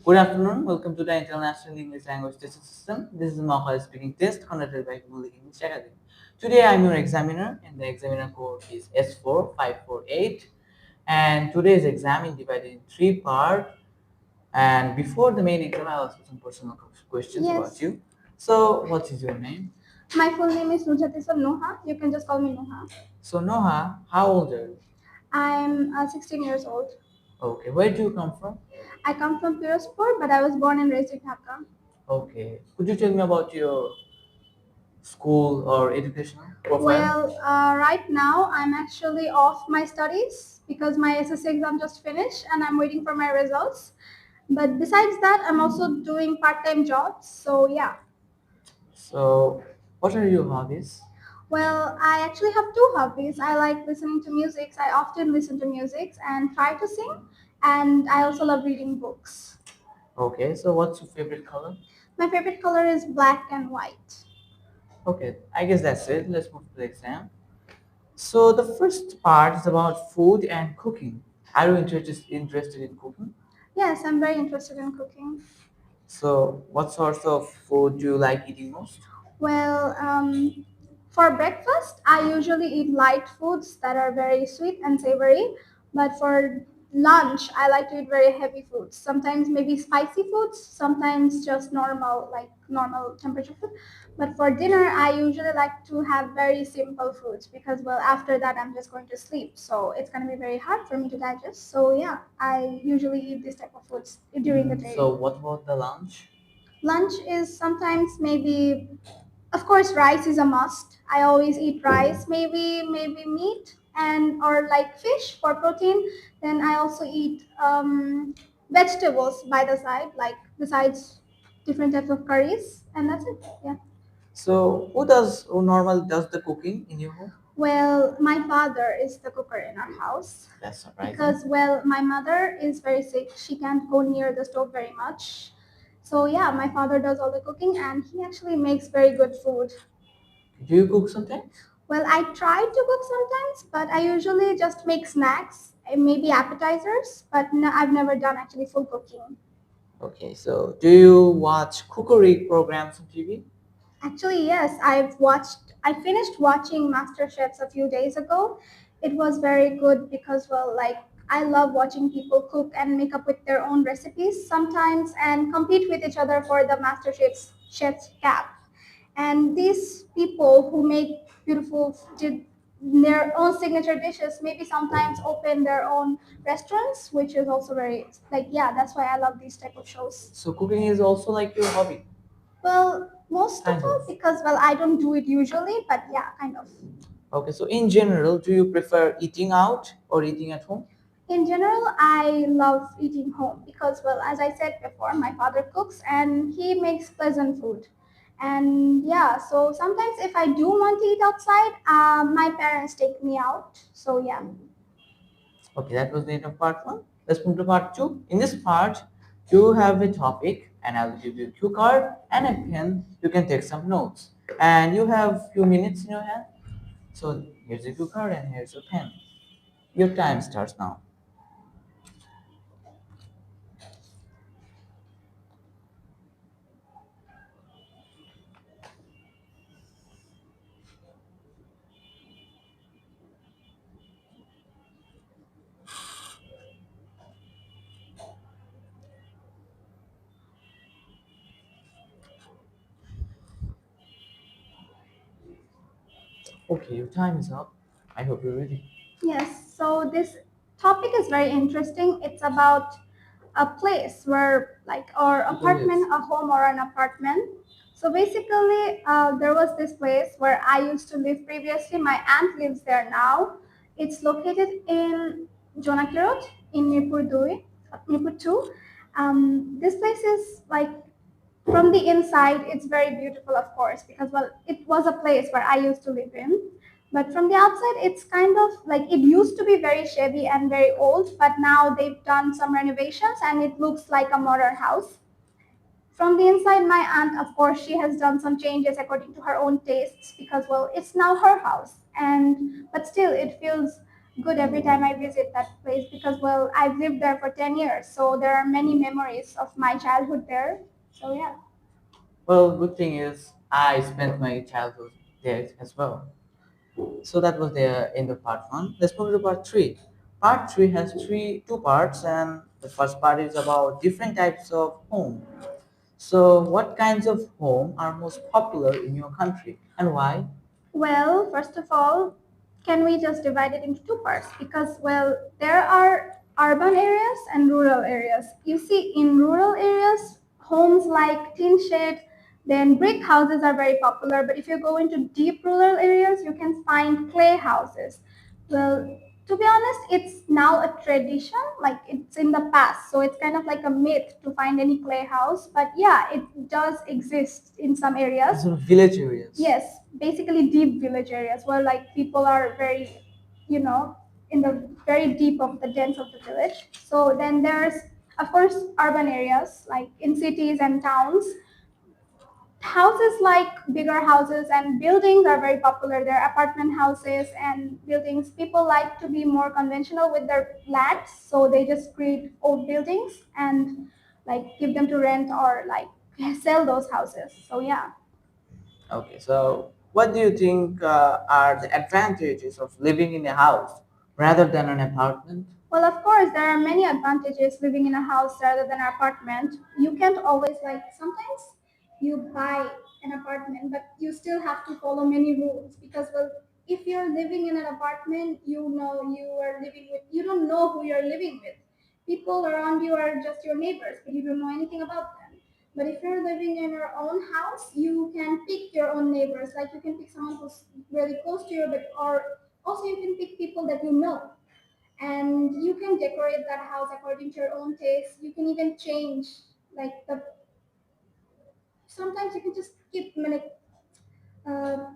Good afternoon. Welcome to the International English Language Testing System. This is a mock speaking test conducted by Google English Academy. Today I am your examiner and the examiner code is S4548. And today's exam is divided in three parts. And before the main exam, I'll ask you some personal questions about Yes. you. So, what is your name? My full name is Nurjatisam Noha. You can just call me Noha. So, Noha, how old are you? I'm 16 years old. Okay, where do you come from? I come from Pirospur, but I was born and raised in Dhaka. Okay, could you tell me about your school or educational profile? Well, right now I'm actually off my studies because my SSC exam just finished and I'm waiting for my results. But besides that, I'm also doing part-time jobs. So yeah. So, what are your hobbies? Well, I actually have two hobbies. I like listening to music. I often listen to music and try to sing. And I also love reading books. Okay, so what's your favorite color? My favorite color is black and white. Okay, I guess that's it. Let's move to the exam. So the first part is about food and cooking. Are you interested in cooking? Yes, I'm very interested in cooking. So what sorts of food do you like eating most? Well, for breakfast, I usually eat light foods that are very sweet and savory. But for lunch, I like to eat very heavy foods. Sometimes maybe spicy foods, sometimes just normal, like normal temperature food. But for dinner, I usually like to have very simple foods because, well, after that, I'm just going to sleep. So it's going to be very hard for me to digest. So yeah, I usually eat this type of foods during the day. So what about the lunch? Lunch is sometimes maybe, of course, rice is a must. I always eat rice, maybe meat and or like fish for protein. Then I also eat vegetables by the side, like besides different types of curries, and that's it. Yeah. So who normally does the cooking in your home? Well, my father is the cooker in our house That's surprising. because, well, my mother is very sick. She can't go near the stove very much. So yeah, my father does all the cooking and he actually makes very good food. Do you cook sometimes? Well, I try to cook sometimes, but I usually just make snacks, maybe appetizers, but no, I've never done actually full cooking. Okay, so do you watch cookery programs on TV? Actually, yes, I finished watching Master Chefs a few days ago. It was very good because, well, like, I love watching people cook and make up with their own recipes sometimes and compete with each other for the Master Chef's cap. And these people who make beautiful did their own signature dishes maybe sometimes open their own restaurants, which is also very like, yeah, that's why I love these type of shows. So cooking is also like your hobby? Well, most of Kind all of. because, well, I don't do it usually, but yeah, kind of. Okay, so in general, do you prefer eating out or eating at home? In general, I love eating home because, well, as I said before, my father cooks and he makes pleasant food. And yeah, so sometimes if I do want to eat outside, my parents take me out. So yeah. Okay, that was the end of part one. Let's move to part two. In this part, you have a topic, and I'll give you a cue card and a pen. You can take some notes, and you have few minutes in your hand. So here's a cue card and here's your pen. Your time starts now. Okay, your time is up. I hope you're ready. Yes, so this topic is very interesting. It's about a place where, like, or People live. apartment, a home or an apartment. So basically, there was this place where I used to live previously. My aunt lives there now. It's located in Jonakirot in Nipur 2. This place is like from the inside it's very beautiful, of course, because, well, it was a place where I used to live in, but from the outside it's kind of like it used to be very shabby and very old, but now they've done some renovations and it looks like a modern house. From the inside, my aunt, of course, she has done some changes according to her own tastes because, well, it's now her house, and but still it feels good every time I visit that place because, well, I've lived there for 10 years. So there are many memories of my childhood there. So, yeah. Well, good thing is I spent my childhood there as well. So that was the end of part one. Let's move to part three. Part three has two parts, and the first part is about different types of home. So, what kinds of home are most popular in your country and why? Well, first of all, can we just divide it into two parts? Because, well, there are urban areas and rural areas. You see, in rural areas, homes like tin shed, then brick houses are very popular. But if you go into deep rural areas, you can find clay houses. Well, to be honest, it's now a tradition, like it's in the past. So it's kind of like a myth to find any clay house. But yeah, it does exist in some areas. Sort of village areas. Yes, basically deep village areas where like people are very, you know, in the very deep of the dens of the village. So then there's of course urban areas like in cities and towns. Houses like bigger houses and buildings are very popular. There are apartment houses and buildings. People like to be more conventional with their lands, so they just create old buildings and like give them to rent or like sell those houses. So yeah. Okay, so what do you think are the advantages of living in a house rather than an apartment? Well, of course, there are many advantages living in a house rather than an apartment. You can't always, like, sometimes you buy an apartment, but you still have to follow many rules because, well, if you're living in an apartment, you know you are living with, you don't know who you're living with. People around you are just your neighbors, but you don't know anything about them. But if you're living in your own house, you can pick your own neighbors. Like you can pick someone who's really close to you, but or also you can pick people that you know and you can decorate that house according to your own taste. You can even change like the sometimes you can just keep like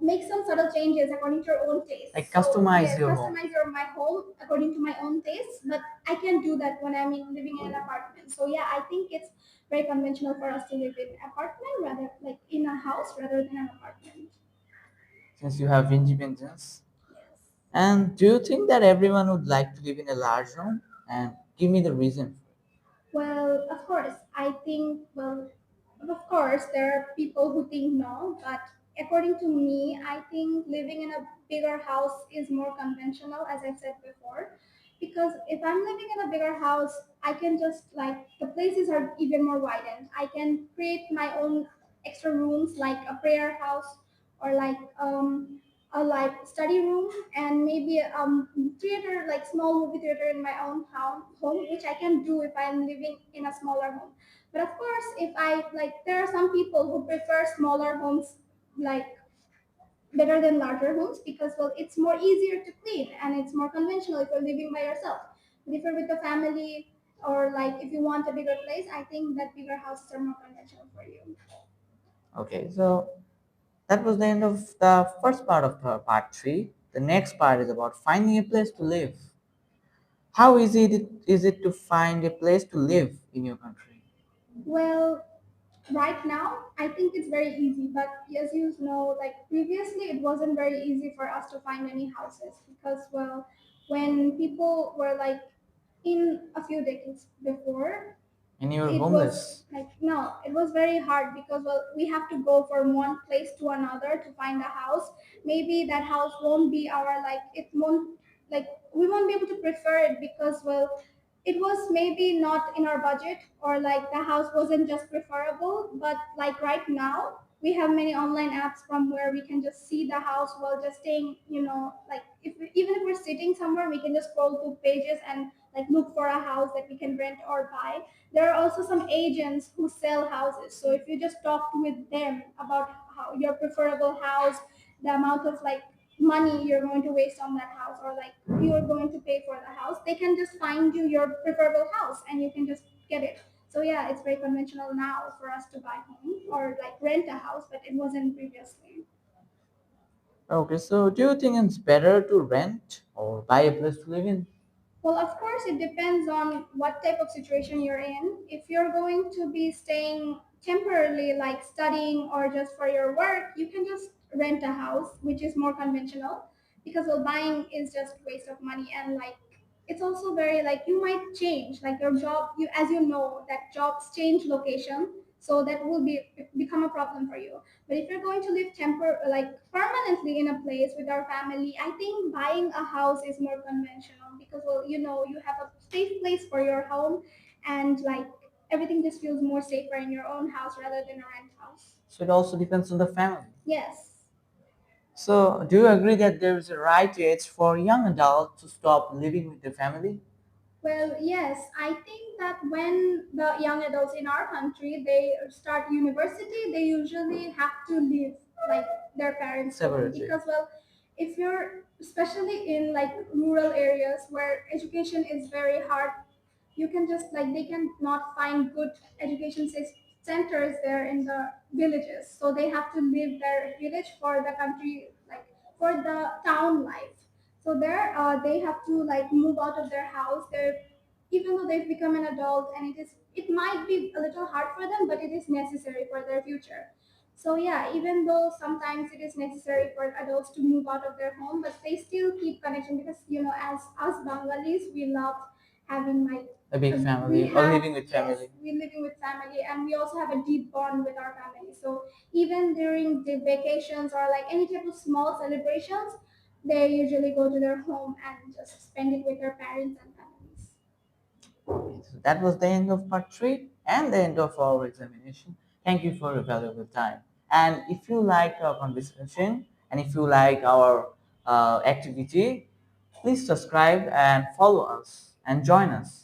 make some subtle changes according to your own taste. Like So customize yes, your home. customize your my home according to my own taste. But I can do that when I'm living in an apartment. So yeah, I think it's very conventional for us to live in apartment rather like in a house rather than an apartment. Since you have independence. Yes. And do you think that everyone would like to live in a large home? And give me the reason. Well, of course, I think, well, of course, there are people who think no, but according to me, I think living in a bigger house is more conventional, as I said before. Because if I'm living in a bigger house, I can just like the places are even more widened. I can create my own extra rooms like a prayer house or like a like study room and maybe theater like small movie theater in my own home which I can do if I'm living in a smaller home. But of course if I like there are some people who prefer smaller homes like better than larger homes because well it's more easier to clean and it's more conventional if you're living by yourself. But if you're with a family or like if you want a bigger place, I think that bigger houses are more conventional for you. Okay, so that was the end of the first part of the part three. The next part is about finding a place to live. How is it to find a place to live in your country? Well, right now I think it's very easy, but as you know like previously it wasn't very easy for us to find any houses because well when people were like in a few decades before And you're it was homeless. like no it was very hard because well we have to go from one place to another to find a house. Maybe that house won't be our like it won't like we won't be able to prefer it because well it was maybe not in our budget or like the house wasn't just preferable. But like right now we have many online apps from where we can just see the house while just staying, you know, like if we, even if we're sitting somewhere we can just scroll through pages and like look for a house that we can rent or buy. There are also some agents who sell houses. So if you just talk with them about how your preferable house, the amount of like money you're going to waste on that house or like you're going to pay for the house, they can just find you your preferable house and you can just get it. So yeah, it's very conventional now for us to buy home or like rent a house, but it wasn't previously. Okay, so do you think it's better to rent or buy a place to live in? Well, of course, it depends on what type of situation you're in. If you're going to be staying temporarily, like studying or just for your work, you can just rent a house, which is more conventional. because well, buying is just waste of money, and like it's also very like you might change like your job, you as you know that jobs change location, so that will become a problem for you. But if you're going to live like permanently in a place with our family, I think buying a house is more conventional, because well, you know, you have a safe place for your home, and like everything just feels more safer in your own house rather than a rent house. So it also depends on the family. Yes. So do you agree that there is a right age for young adults to stop living with their family? Well, yes, I think that when the young adults in our country they start university, they usually have to leave like their parents' home, Separately. because well, if you're especially in like rural areas where education is very hard, you can just like they can not find good centers there in the villages, so they have to leave their village for the country, like for the town life. So there they have to like move out of their house. They're even though they've become an adult, and it might be a little hard for them, but it is necessary for their future. So yeah, even though sometimes it is necessary for adults to move out of their home, but they still keep connection, because you know, as us Bengalis, we love having like A big family or living with yes, family. we're living with family, and we also have a deep bond with our family. So even during the vacations or like any type of small celebrations, they usually go to their home and just spend it with their parents and families. Okay, so that was the end of part 3 and the end of our examination. Thank you for your valuable time. And if you like our conversation and if you like our activity, please subscribe and follow us and join us.